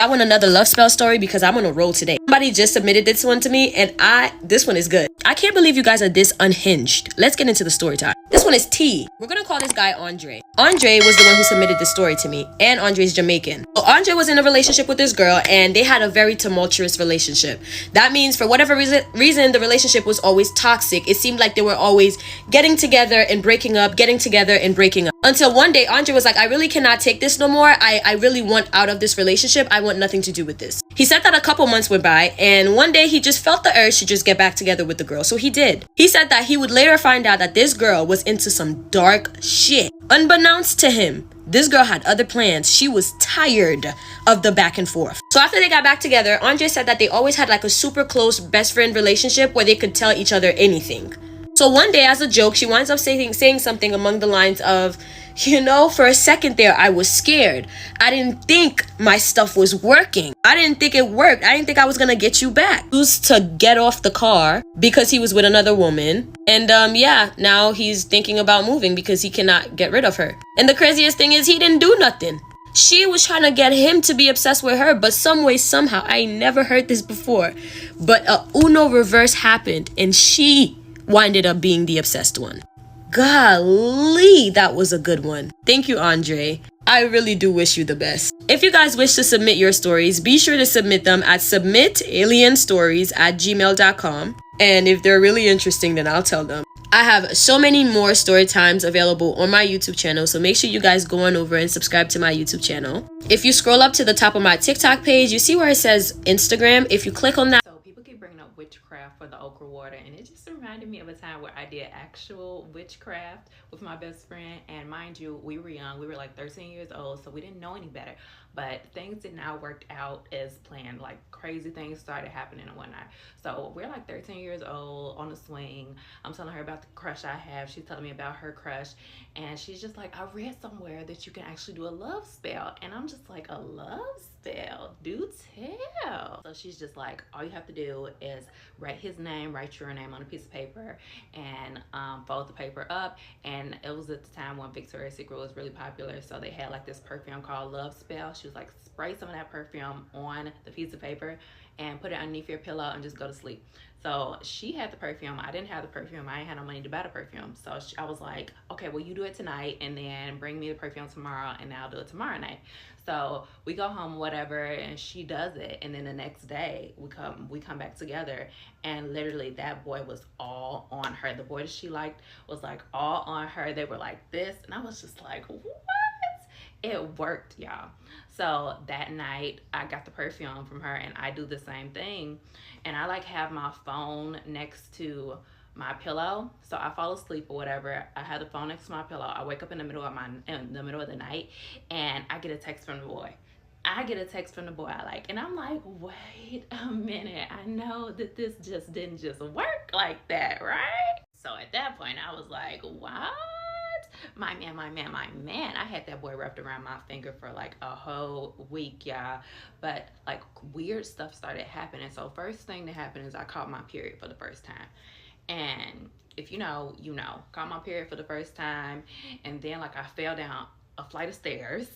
I want another love spell story because I'm on a roll today. Somebody just submitted this one to me and this one is good. I can't believe you guys are this unhinged. Let's get into the story time. This one is T. We're gonna call this guy Andre. Andre was the one who submitted this story to me, and Andre's Jamaican. So Andre was in a relationship with this girl and they had a very tumultuous relationship. That means for whatever reason the relationship was always toxic. It seemed like they were always getting together and breaking up, getting together and breaking up. Until one day Andre was like, I really cannot take this no more. I really want out of this relationship. I want nothing to do with this. He said that a couple months went by, and one day he just felt the urge to just get back together with the girl, so he did. He said that he would later find out that this girl was into some dark shit. Unbeknownst to him, this girl had other plans. She was tired of the back and forth. So after they got back together, Andre said that they always had like a super close best friend relationship where they could tell each other anything. So one day, as a joke, she winds up saying something along the lines of, you know, for a second there, I was scared. I didn't think my stuff was working. I didn't think it worked. I didn't think I was gonna get you back. He was to get off the car because he was with another woman. And yeah, now he's thinking about moving because he cannot get rid of her. And the craziest thing is he didn't do nothing. She was trying to get him to be obsessed with her, but some way, somehow, I never heard this before, but a Uno reverse happened and she winded up being the obsessed one. Golly, that was a good one. Thank you, Andre. I really do wish you the best. If you guys wish to submit your stories, be sure to submit them at submitalienstories@gmail.com. And if they're really interesting, then I'll tell them. I have so many more story times available on my YouTube channel, so make sure you guys go on over and subscribe to my YouTube channel. If you scroll up to the top of my TikTok page, you see where it says Instagram. If you click on that, bringing up witchcraft for the okra water, and it just reminded me of a time where I did actual witchcraft with my best friend. And mind you, we were young, we were like 13 years old, so we didn't know any better, but things did not work out as planned. Like crazy things started happening and whatnot. So we're like 13 years old on the swing. I'm telling her about the crush I have, she's telling me about her crush, and she's just like, I read somewhere that you can actually do a love spell. And I'm just like, a love spell? Do tell. So she's just like, all you have to do is write his name, write your name on a piece of paper, and fold the paper up. And it was at the time when Victoria's Secret was really popular, so they had like this perfume called Love Spell. She was like, spray some of that perfume on the piece of paper and put it underneath your pillow and just go to sleep. So she had the perfume, I didn't have the perfume, I ain't had no money to buy the perfume. So I was like, okay, well, you do it tonight and then bring me the perfume tomorrow and I'll do it tomorrow night. So we go home, whatever, and she does it, and then the next day we come back together, and literally that boy was all on her. The boy that she liked was like all on her. They were like this, and I was just like, what? It worked, y'all. So that night I got the perfume from her, and I do the same thing, and I like have my phone next to my pillow, so I fall asleep or whatever. I have the phone next to my pillow. I wake up in the middle of the night, and I get a text from the boy. I like, and I'm like, wait a minute, I know that this just didn't just work like that, right? So at that point I was like, what? My man. I had that boy wrapped around my finger for like a whole week, y'all. But like weird stuff started happening. So first thing that happened is I caught my period for the first time. And if you know, you know, caught my period for the first time. And then like I fell down a flight of stairs.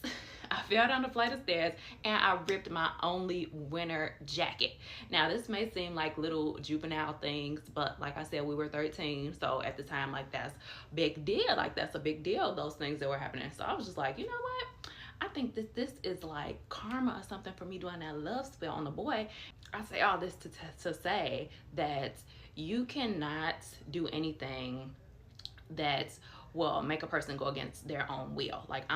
And I ripped my only winter jacket. Now this may seem like little juvenile things, but like I said, we were 13. So at the time, like that's big deal. Like that's a big deal, those things that were happening. So I was just like, you know what? I think this is like karma or something for me doing that love spell on the boy. I say all this to say that you cannot do anything that will make a person go against their own will. Like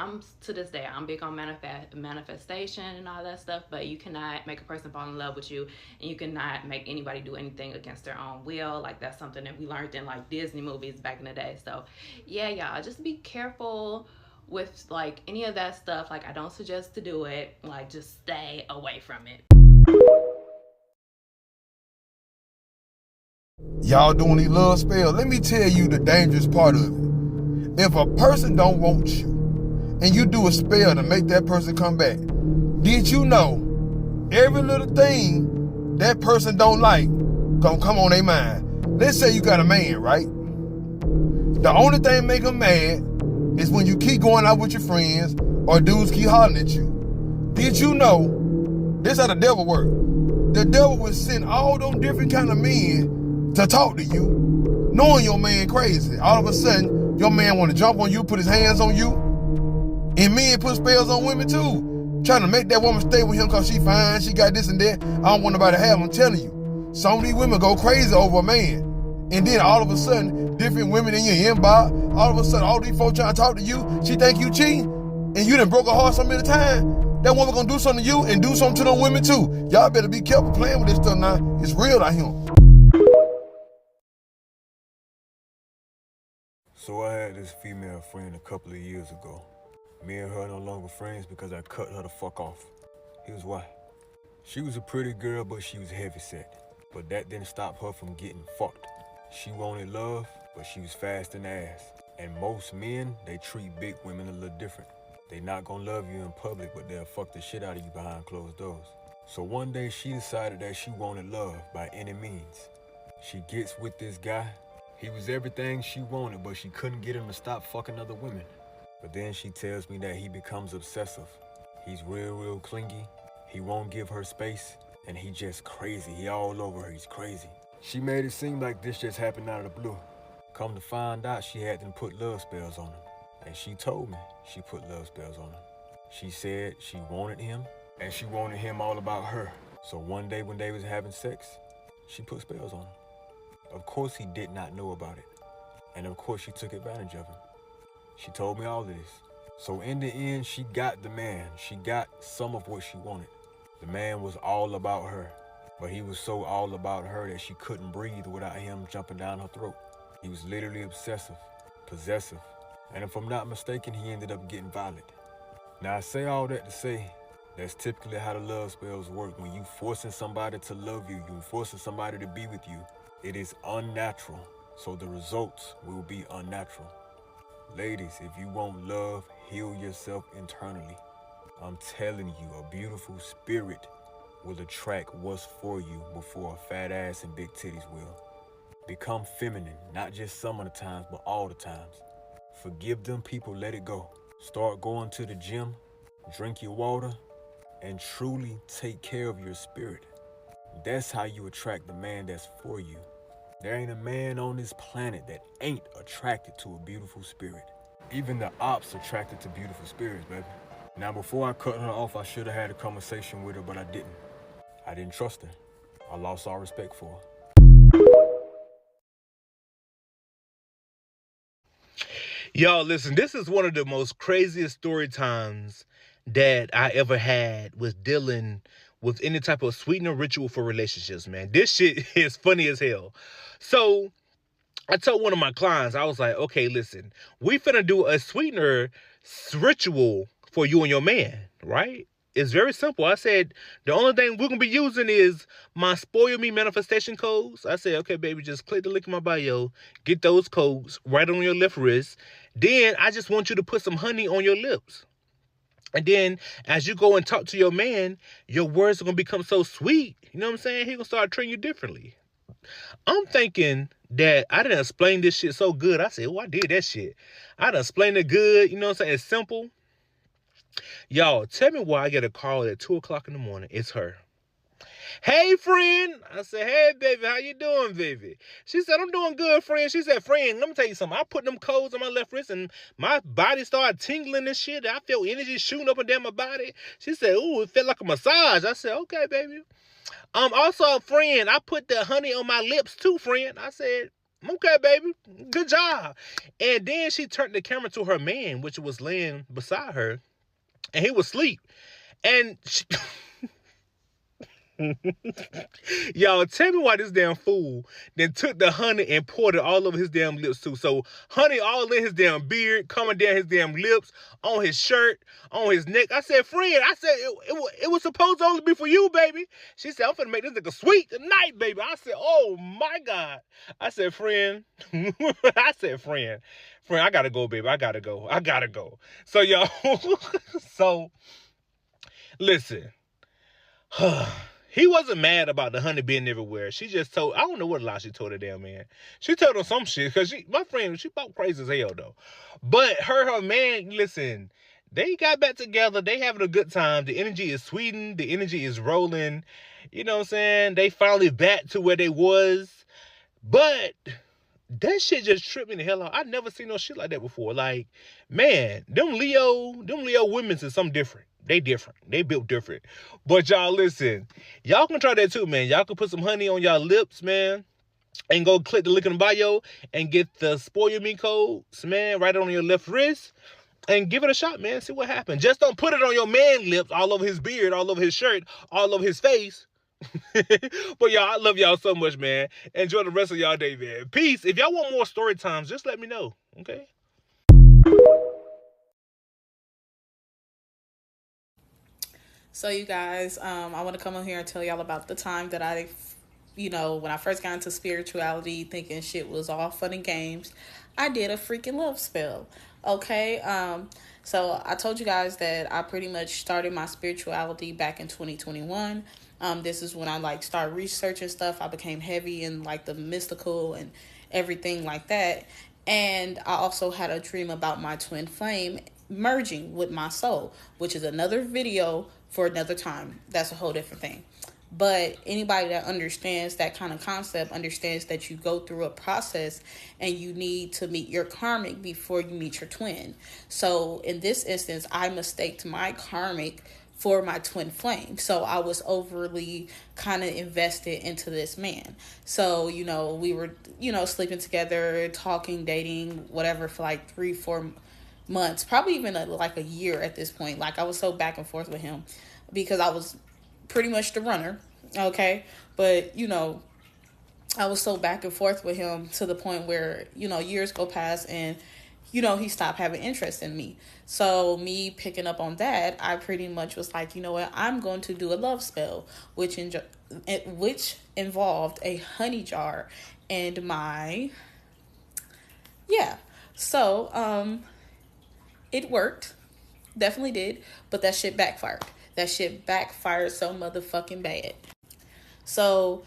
to this day, I'm big on manifestation and all that stuff, but you cannot make a person fall in love with you, and you cannot make anybody do anything against their own will. Like that's something that we learned in like Disney movies back in the day. So yeah, y'all, just be careful with like any of that stuff. Like I don't suggest to do it. Like just stay away from it. Y'all doing these love spells, let me tell you the dangerous part of it. If a person don't want you and you do a spell to make that person come back, did you know every little thing that person don't like gonna come on their mind? Let's say you got a man, right? The only thing make him mad is when you keep going out with your friends or dudes keep hollering at you. Did you know This how the devil work. The devil will send all them different kind of men to talk to you, knowing your man crazy. All of a sudden, your man want to jump on you, put his hands on you. And men put spells on women too. Trying to make that woman stay with him because she fine, she got this and that. I don't want nobody to have him. I'm telling you. Some of these women go crazy over a man. And then all of a sudden, different women in your inbox, all of a sudden, all these folks trying to talk to you, she think you cheating, and you done broke her heart so many times. That woman gonna do something to you and do something to them women too. Y'all better be careful playing with this stuff now. It's real out here. So I had this female friend a couple of years ago. Me and her no longer friends because I cut her the fuck off. Here's why. She was a pretty girl, but she was heavyset. But that didn't stop her from getting fucked. She wanted love, but she was fast in the ass. And most men, they treat big women a little different. They not gonna love you in public, but they'll fuck the shit out of you behind closed doors. So one day she decided that she wanted love by any means. She gets with this guy. He was everything she wanted, but she couldn't get him to stop fucking other women. But then she tells me that he becomes obsessive. He's real clingy. He won't give her space, and he just crazy. He all over her, he's crazy. She made it seem like this just happened out of the blue. Come to find out, she had them put love spells on him. And she told me she put love spells on him. She said she wanted him, and she wanted him all about her. So one day when they was having sex, she put spells on him. Of course he did not know about it. And of course she took advantage of him. She told me all of this. So in the end, she got the man. She got some of what she wanted. The man was all about her. But he was so all about her that she couldn't breathe without him jumping down her throat. He was literally obsessive, possessive. And if I'm not mistaken, he ended up getting violent. Now I say all that to say, that's typically how the love spells work. When you forcing somebody to love you, you forcing somebody to be with you, it is unnatural. So the results will be unnatural. Ladies, if you want love, heal yourself internally. I'm telling you, a beautiful spirit will attract what's for you before a fat ass and big titties will. Become feminine, not just some of the times, but all the times. Forgive them people, let it go. Start going to the gym, drink your water, and truly take care of your spirit. That's how you attract the man that's for you. There ain't a man on this planet that ain't attracted to a beautiful spirit. Even the ops attracted to beautiful spirits, baby. Now before I cut her off, I should have had a conversation with her, but I didn't. I didn't trust her. I lost all respect for her. Y'all, listen, this is one of the most craziest story times that I ever had with dealing with any type of sweetener ritual for relationships, man. This shit is funny as hell. So I told one of my clients, I was like, okay, listen, we finna do a sweetener ritual for you and your man, right? It's very simple. I said, the only thing we're going to be using is my Spoil Me manifestation codes. I said, okay, baby, just click the link in my bio, get those codes right on your left wrist. Then I just want you to put some honey on your lips. And then as you go and talk to your man, your words are going to become so sweet. You know what I'm saying? He's going to start treating you differently. I'm thinking that I didn't explain this shit so good. I said, oh, I did that shit. I done explained it good. You know what I'm saying? It's simple. Y'all, tell me why I get a call at 2 o'clock in the morning. It's her. Hey, friend. I said, hey, baby, how you doing, baby? She said, I'm doing good, friend. She said, friend, let me tell you something. I put them codes on my left wrist and my body started tingling and shit. I felt energy shooting up and down my body. She said, ooh, it felt like a massage. I said, okay, baby. Also, friend, I put the honey on my lips too, friend. I said, okay, baby, good job. And then she turned the camera to her man, which was laying beside her. And he was asleep. And she... Y'all, tell me why this damn fool then took the honey and poured it all over his damn lips too. So honey all in his damn beard, coming down his damn lips, on his shirt, on his neck. I said, friend, I said, it was supposed to only be for you, baby. She said, I'm finna make this nigga sweet tonight, baby. I said, oh my God. I said, friend, friend, I gotta go, baby. I gotta go. So y'all, so listen. He wasn't mad about the honey being everywhere. She just told, I don't know what lie she told her damn man. She told him some shit, because my friend, she about crazy as hell though. But her man, listen, They got back together. They having a good time. The energy is sweetened. The energy is rolling. You know what I'm saying? They finally back to where they was. But that shit just tripped me the hell out. I never seen no shit like that before. Like, man, them Leo women's is something different. They different. They built different. But y'all listen, y'all can try that too, man. Y'all can put some honey on y'all lips, man, and go click the link in the bio and get the Spoil Me codes, man, right on your left wrist. And give it a shot, man. See what happens. Just don't put it on your man lips, all over his beard, all over his shirt, all over his face. But y'all, I love y'all so much, man. Enjoy the rest of y'all day, man. Peace. If y'all want more story times, just let me know. Okay? So you guys, I want to come on here and tell y'all about the time that I, when I first got into spirituality, thinking shit was all fun and games, I did a freaking love spell. Okay. So I told you guys that I pretty much started my spirituality back in 2021. This is when I started researching stuff. I became heavy in the mystical and everything like that. And I also had a dream about my twin flame merging with my soul, which is another video for another time. That's a whole different thing. But anybody that understands that kind of concept understands that you go through a process and you need to meet your karmic before you meet your twin. So in this instance, I mistaked my karmic for my twin flame. So I was overly kind of invested into this man. So, we were, sleeping together, talking, dating, whatever, for 3-4 months, probably even a year at this point. I was so back and forth with him because I was pretty much the runner. Okay. But, I was so back and forth with him to the point where, years go past and, he stopped having interest in me. So me picking up on that, I pretty much was like, you know what, I'm going to do a love spell, which involved a honey jar and So, it worked. Definitely did. But that shit backfired. That shit backfired so motherfucking bad. So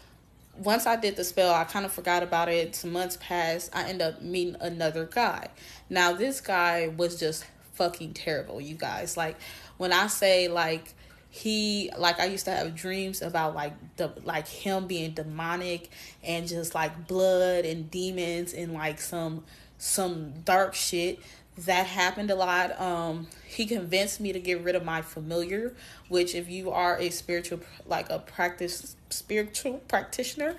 once I did the spell, I kind of forgot about it. Some months passed. I ended up meeting another guy. Now, this guy was just fucking terrible, you guys. When I say, I used to have dreams about, him being demonic and just, blood and demons and, some dark shit. That happened a lot. He convinced me to get rid of my familiar, which if you are a spiritual practitioner,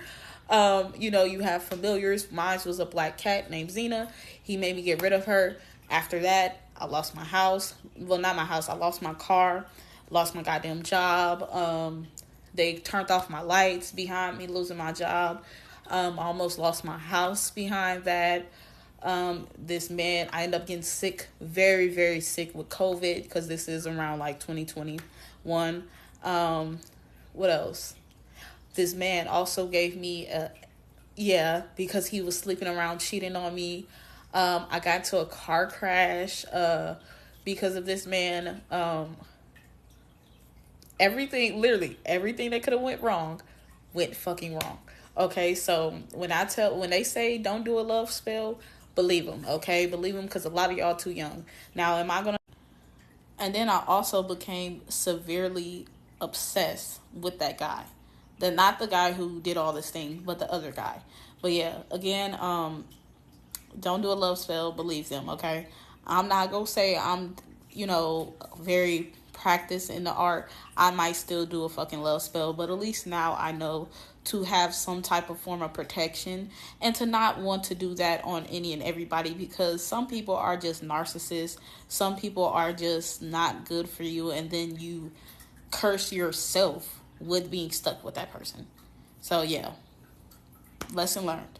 you have familiars. Mine was a black cat named Xena. He made me get rid of her. After that, I lost my house. Well, not my house. I lost my car, lost my goddamn job. They turned off my lights behind me, losing my job. Almost lost my house behind that. This man, I ended up getting sick, very, very sick with COVID, because this is around 2021. What else? This man also gave me because he was sleeping around, cheating on me. I got into a car crash because of this man. Literally everything that could have went wrong went fucking wrong. Okay, so when they say don't do a love spell, believe them. Okay, believe them, because a lot of y'all too young. Now, and then I also became severely obsessed with that guy. Not the guy who did all this thing, but the other guy. But yeah, again, don't do a love spell, believe them. Okay, I'm not gonna say I'm very practiced in the art. I might still do a fucking love spell, but at least now I know to have some type of form of protection and to not want to do that on any and everybody, because some people are just narcissists. Some people are just not good for you, and then you curse yourself with being stuck with that person. So yeah, lesson learned.